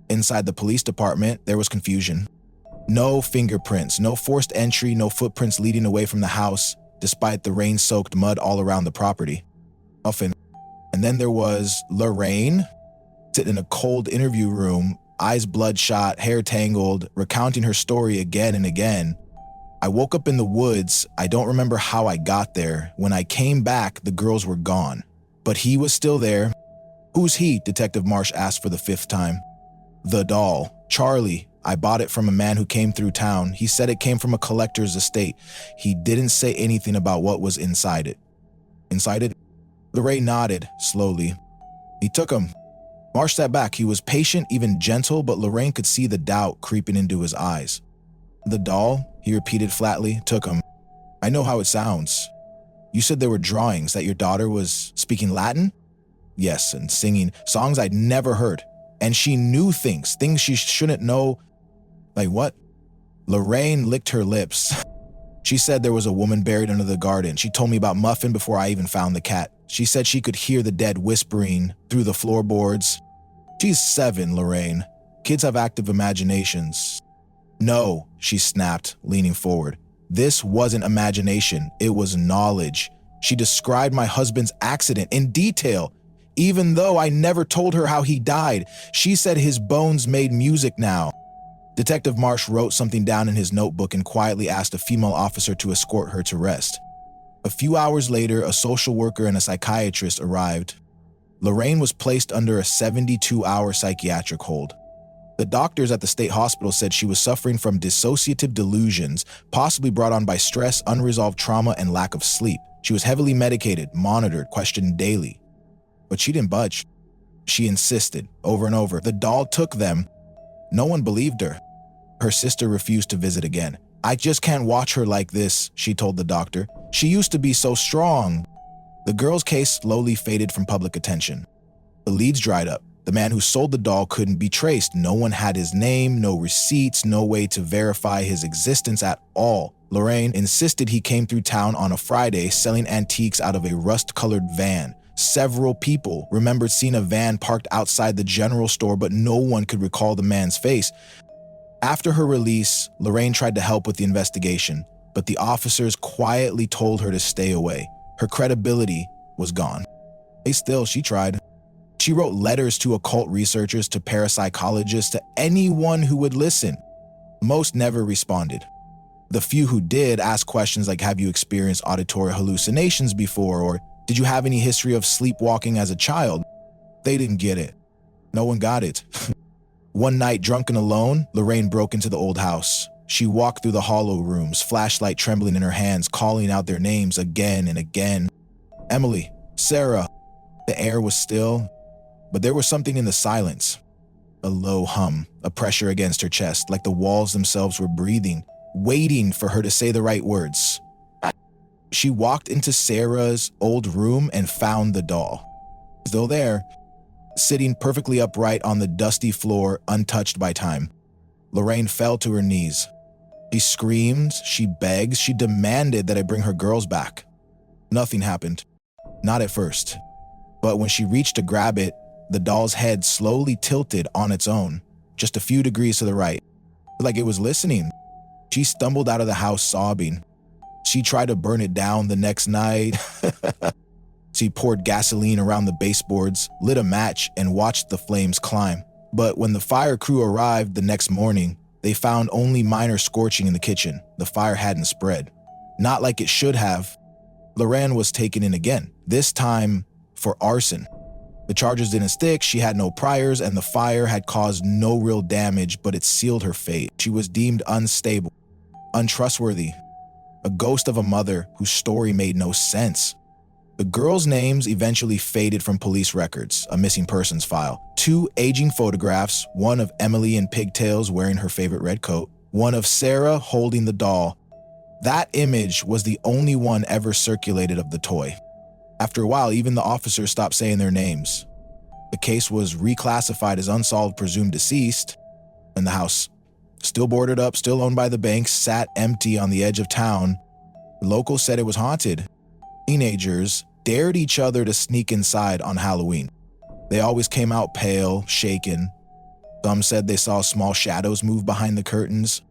Inside the police department, there was confusion. No fingerprints, no forced entry, no footprints leading away from the house, despite the rain-soaked mud all around the property. Often. And then there was Lorraine, sitting in a cold interview room, eyes bloodshot, hair tangled, recounting her story again and again. "I woke up in the woods. I don't remember how I got there. When I came back, the girls were gone. But he was still there." "Who's he?" Detective Marsh asked for the 5th time. "The doll. Charlie. I bought it from a man who came through town. He said it came from a collector's estate. He didn't say anything about what was inside it." "Inside it?" Lorraine nodded, slowly. "He took him." Marsh sat back. He was patient, even gentle, but Lorraine could see the doubt creeping into his eyes. "The doll," he repeated flatly, "took him. I know how it sounds. You said there were drawings, that your daughter was speaking Latin?" "Yes, and singing songs I'd never heard. And she knew things she shouldn't know." "Like what?" Lorraine licked her lips. "She said there was a woman buried under the garden. She told me about Muffin before I even found the cat. She said she could hear the dead whispering through the floorboards." "She's 7, Lorraine. Kids have active imaginations." "No," she snapped, leaning forward. "This wasn't imagination. It was knowledge. She described my husband's accident in detail. Even though I never told her how he died, she said his bones made music now." Detective Marsh wrote something down in his notebook and quietly asked a female officer to escort her to rest. A few hours later, a social worker and a psychiatrist arrived. Lorraine was placed under a 72-hour psychiatric hold. The doctors at the state hospital said she was suffering from dissociative delusions, possibly brought on by stress, unresolved trauma, and lack of sleep. She was heavily medicated, monitored, questioned daily. But she didn't budge. She insisted, over and over. The doll took them. No one believed her. Her sister refused to visit again. "I just can't watch her like this," she told the doctor. "She used to be so strong." The girl's case slowly faded from public attention. The leads dried up. The man who sold the doll couldn't be traced. No one had his name, no receipts, no way to verify his existence at all. Lorraine insisted he came through town on a Friday selling antiques out of a rust-colored van. Several people remembered seeing a van parked outside the general store, but no one could recall the man's face. After her release, Lorraine tried to help with the investigation, but the officers quietly told her to stay away. Her credibility was gone. She tried. She wrote letters to occult researchers, to parapsychologists, to anyone who would listen. Most never responded. The few who did asked questions like, "Have you experienced auditory hallucinations before?" or "Did you have any history of sleepwalking as a child?" They didn't get it. No one got it. One night, drunk and alone, Lorraine broke into the old house. She walked through the hollow rooms, flashlight trembling in her hands, calling out their names again and again. Emily, Sarah. The air was still, but there was something in the silence. A low hum, a pressure against her chest, like the walls themselves were breathing, waiting for her to say the right words. She walked into Sarah's old room and found the doll. Still there, sitting perfectly upright on the dusty floor, untouched by time. Lorraine fell to her knees. She screamed, she begged, she demanded that I bring her girls back. Nothing happened. Not at first. But when she reached to grab it, the doll's head slowly tilted on its own, just a few degrees to the right, like it was listening. She stumbled out of the house sobbing. She tried to burn it down the next night. She poured gasoline around the baseboards, lit a match, and watched the flames climb. But when the fire crew arrived the next morning, they found only minor scorching in the kitchen. The fire hadn't spread. Not like it should have. Lorraine was taken in again, this time for arson. The charges didn't stick, she had no priors, and the fire had caused no real damage, but it sealed her fate. She was deemed unstable, untrustworthy, a ghost of a mother whose story made no sense. The girls' names eventually faded from police records, a missing persons file. 2 aging photographs, one of Emily in pigtails wearing her favorite red coat, one of Sarah holding the doll. That image was the only one ever circulated of the toy. After a while, even the officers stopped saying their names. The case was reclassified as unsolved presumed deceased, and the house, still boarded up, still owned by the bank, sat empty on the edge of town. The locals said it was haunted. Teenagers dared each other to sneak inside on Halloween. They always came out pale, shaken. Some said they saw small shadows move behind the curtains.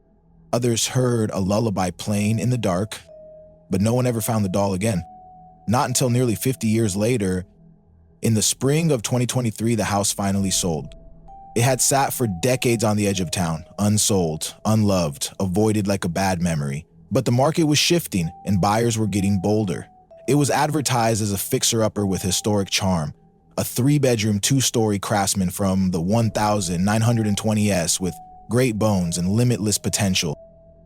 Others heard a lullaby playing in the dark, but no one ever found the doll again. Not until nearly 50 years later, in the spring of 2023, the house finally sold. It had sat for decades on the edge of town, unsold, unloved, avoided like a bad memory. But the market was shifting and buyers were getting bolder. It was advertised as a fixer-upper with historic charm, a 3-bedroom, 2-story craftsman from the 1920s with great bones and limitless potential.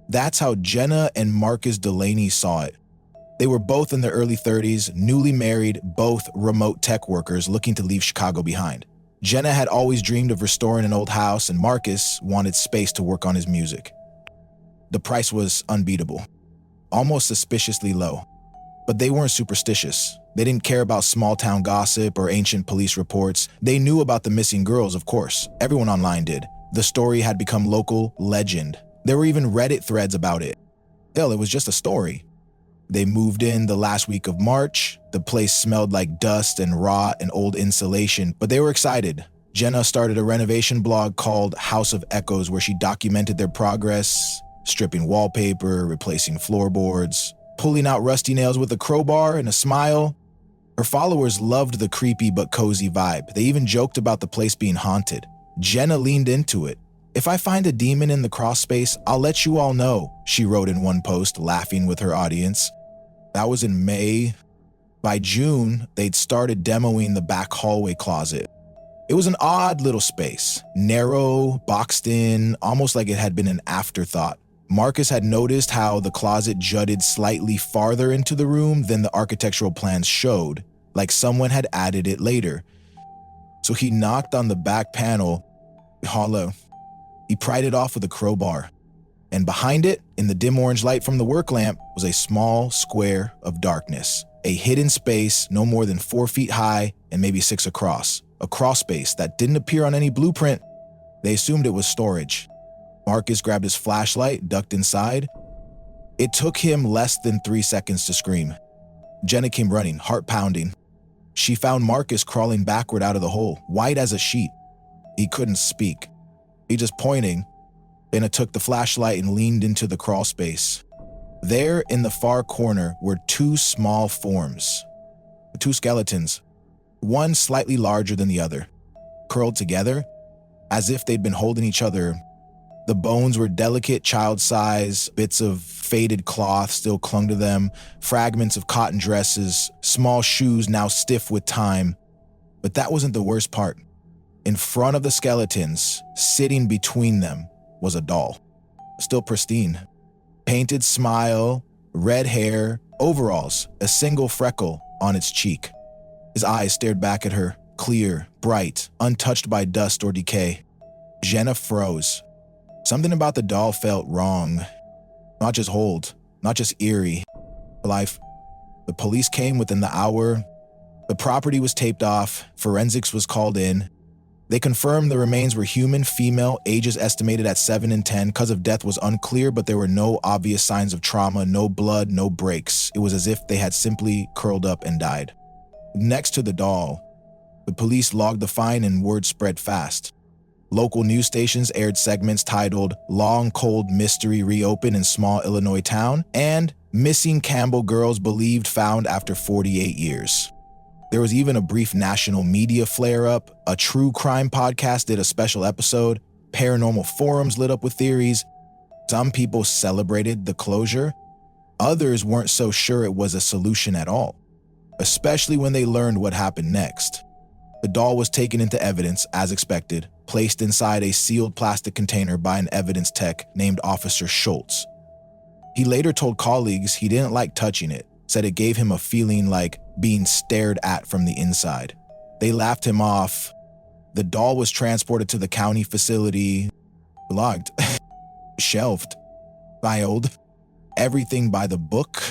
That's how Jenna and Marcus Delaney saw it. They were both in their early 30s, newly married, both remote tech workers looking to leave Chicago behind. Jenna had always dreamed of restoring an old house, and Marcus wanted space to work on his music. The price was unbeatable, almost suspiciously low. But they weren't superstitious. They didn't care about small-town gossip or ancient police reports. They knew about the missing girls, of course. Everyone online did. The story had become local legend. There were even Reddit threads about it. Hell, it was just a story. They moved in the last week of March. The place smelled like dust and rot and old insulation, but they were excited. Jenna started a renovation blog called House of Echoes where she documented their progress, stripping wallpaper, replacing floorboards, pulling out rusty nails with a crowbar and a smile. Her followers loved the creepy but cozy vibe. They even joked about the place being haunted. Jenna leaned into it. "If I find a demon in the crawl space, I'll let you all know," she wrote in one post, laughing with her audience. That was in May. By June, they'd started demoing the back hallway closet. It was an odd little space, narrow, boxed in, almost like it had been an afterthought. Marcus had noticed how the closet jutted slightly farther into the room than the architectural plans showed, like someone had added it later. So he knocked on the back panel, hollow. He pried it off with a crowbar. And behind it, in the dim orange light from the work lamp, was a small square of darkness. A hidden space no more than 4 feet high and maybe 6 across. A crawl space that didn't appear on any blueprint. They assumed it was storage. Marcus grabbed his flashlight, ducked inside. It took him less than 3 seconds to scream. Jenna came running, heart pounding. She found Marcus crawling backward out of the hole, white as a sheet. He couldn't speak. He just pointing. Jenna took the flashlight and leaned into the crawl space. There, in the far corner, were 2 small forms. 2 skeletons, one slightly larger than the other, curled together, as if they'd been holding each other. The bones were delicate child-size, bits of faded cloth still clung to them, fragments of cotton dresses, small shoes now stiff with time. But that wasn't the worst part. In front of the skeletons, sitting between them, was a doll. still pristine. Painted smile, red hair, overalls, a single freckle on its cheek. His eyes stared back at her, clear, bright, untouched by dust or decay. Jenna froze. Something about the doll felt wrong. Not just old, not just eerie. Life. The police came within the hour. The property was taped off. Forensics was called in. They confirmed the remains were human, female, ages estimated at 7 and 10. Cause of death was unclear, but there were no obvious signs of trauma, no blood, no breaks. It was as if they had simply curled up and died. Next to the doll, the police logged the find and word spread fast. Local news stations aired segments titled "Long Cold Mystery Reopened in Small Illinois Town" and "Missing Campbell Girls Believed Found After 48 Years." There was even a brief national media flare-up. A true crime podcast did a special episode. Paranormal forums lit up with theories. Some people celebrated the closure. Others weren't so sure it was a solution at all, especially when they learned what happened next. The doll was taken into evidence, as expected, placed inside a sealed plastic container by an evidence tech named Officer Schultz. He later told colleagues he didn't like touching it, said it gave him a feeling like being stared at from the inside. They laughed him off. The doll was transported to the county facility, locked, shelved, filed, everything by the book.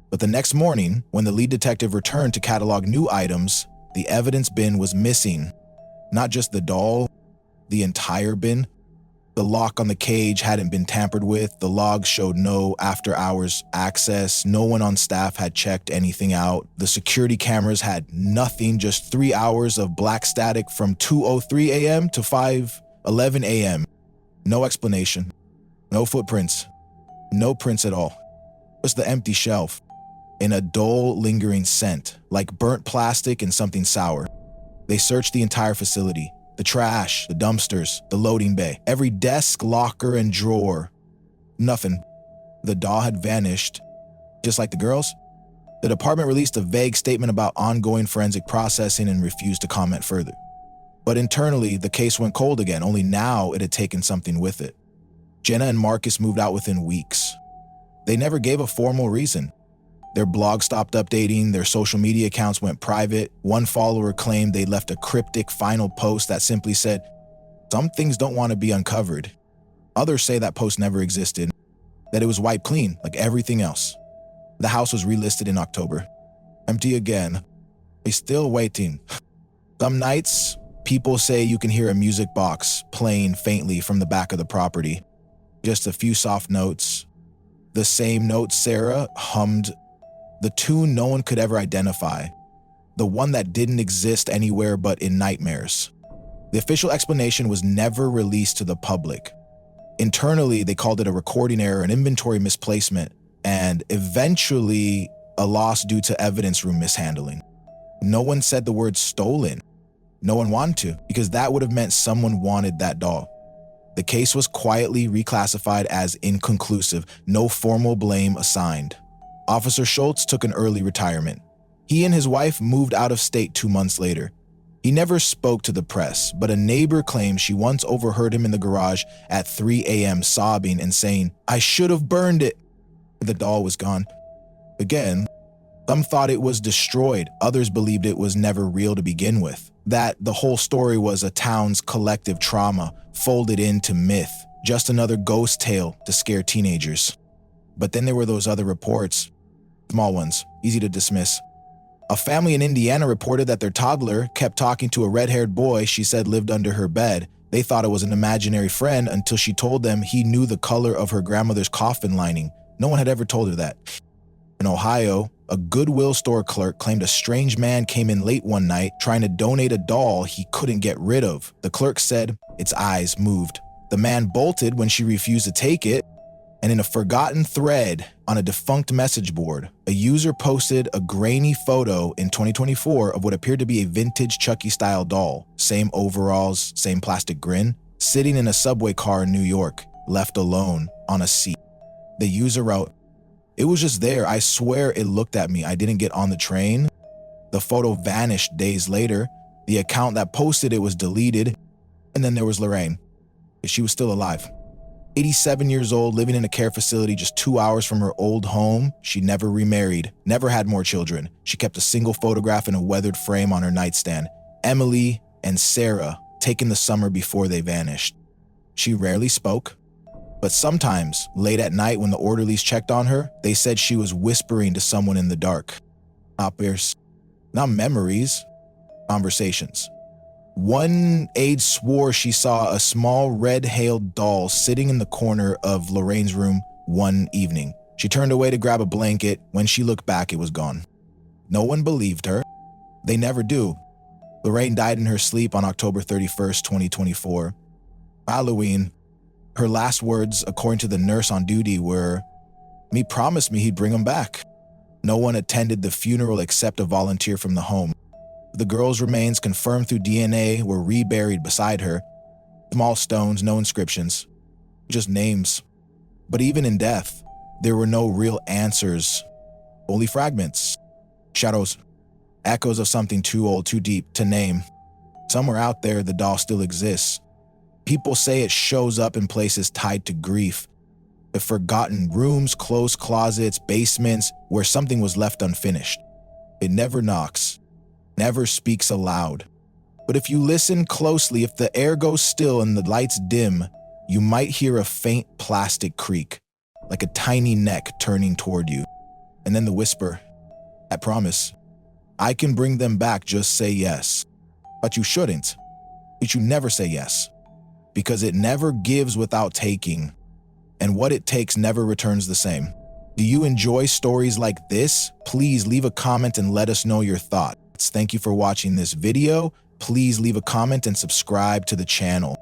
But the next morning, when the lead detective returned to catalog new items, the evidence bin was missing. Not just the doll, the entire bin. The lock on the cage hadn't been tampered with. The logs showed no after-hours access. No one on staff had checked anything out. The security cameras had nothing, just 3 hours of black static from 2:03 a.m. to 5:11 a.m. No explanation. No footprints. No prints at all. Just the empty shelf. In a dull, lingering scent, like burnt plastic and something sour. They searched the entire facility. The trash, the dumpsters, the loading bay, every desk, locker, and drawer. Nothing. The doll had vanished, just like the girls. The department released a vague statement about ongoing forensic processing and refused to comment further. But internally, the case went cold again, only now it had taken something with it. Jenna and Marcus moved out within weeks. They never gave a formal reason. Their blog stopped updating, their social media accounts went private. One follower claimed they left a cryptic final post that simply said, "Some things don't want to be uncovered." Others say that post never existed, that it was wiped clean, like everything else. The house was relisted in October. Empty again. They're still waiting. Some nights, people say you can hear a music box playing faintly from the back of the property. Just a few soft notes. The same notes Sarah hummed. The tune no one could ever identify. The one that didn't exist anywhere but in nightmares. The official explanation was never released to the public. Internally, they called it a recording error, an inventory misplacement, and eventually a loss due to evidence room mishandling. No one said the word stolen. No one wanted to, because that would have meant someone wanted that doll. The case was quietly reclassified as inconclusive, no formal blame assigned. Officer Schultz took an early retirement. He and his wife moved out of state 2 months later. He never spoke to the press, but a neighbor claimed she once overheard him in the garage at 3 a.m. sobbing and saying, "I should have burned it." The doll was gone. Again, some thought it was destroyed. Others believed it was never real to begin with. That the whole story was a town's collective trauma, folded into myth. Just another ghost tale to scare teenagers. But then there were those other reports. Small ones, easy to dismiss. A family in Indiana reported that their toddler kept talking to a red-haired boy she said lived under her bed. They thought it was an imaginary friend until she told them he knew the color of her grandmother's coffin lining. No one had ever told her that. In Ohio, a Goodwill store clerk claimed a strange man came in late one night trying to donate a doll he couldn't get rid of. The clerk said its eyes moved. The man bolted when she refused to take it. And in a forgotten thread on a defunct message board, a user posted a grainy photo in 2024 of what appeared to be a vintage Chucky-style doll, same overalls, same plastic grin, sitting in a subway car in New York, left alone on a seat. The user wrote, "It was just there. I swear it looked at me. I didn't get on the train." The photo vanished days later. The account that posted it was deleted. And then there was Lorraine. She was still alive. 87 years old, living in a care facility just 2 hours from her old home. She never remarried, never had more children. She kept a single photograph in a weathered frame on her nightstand. Emily and Sarah, taken the summer before they vanished. She rarely spoke, but sometimes, late at night when the orderlies checked on her, they said she was whispering to someone in the dark. Not memories, conversations. One aide swore she saw a small red-hailed doll sitting in the corner of Lorraine's room one evening. She turned away to grab a blanket. When she looked back, it was gone. No one believed her. They never do. Lorraine died in her sleep on October 31st, 2024. Halloween, her last words, according to the nurse on duty, were, "Me promised me he'd bring him back." No one attended the funeral except a volunteer from the home. The girl's remains, confirmed through DNA, were reburied beside her. Small stones, no inscriptions, just names. But even in death, there were no real answers, only fragments, shadows, echoes of something too old, too deep to name. Somewhere out there, the doll still exists. People say it shows up in places tied to grief, the forgotten rooms, closed closets, basements, where something was left unfinished. It never knocks, never speaks aloud. But if you listen closely, if the air goes still and the lights dim, you might hear a faint plastic creak, like a tiny neck turning toward you. And then the whisper, "I promise, I can bring them back, just say yes." But you shouldn't. You should never say yes, because it never gives without taking, and what it takes never returns the same. Do you enjoy stories like this? Please leave a comment and let us know your thoughts. Thank you for watching this video. Please leave a comment and subscribe to the channel.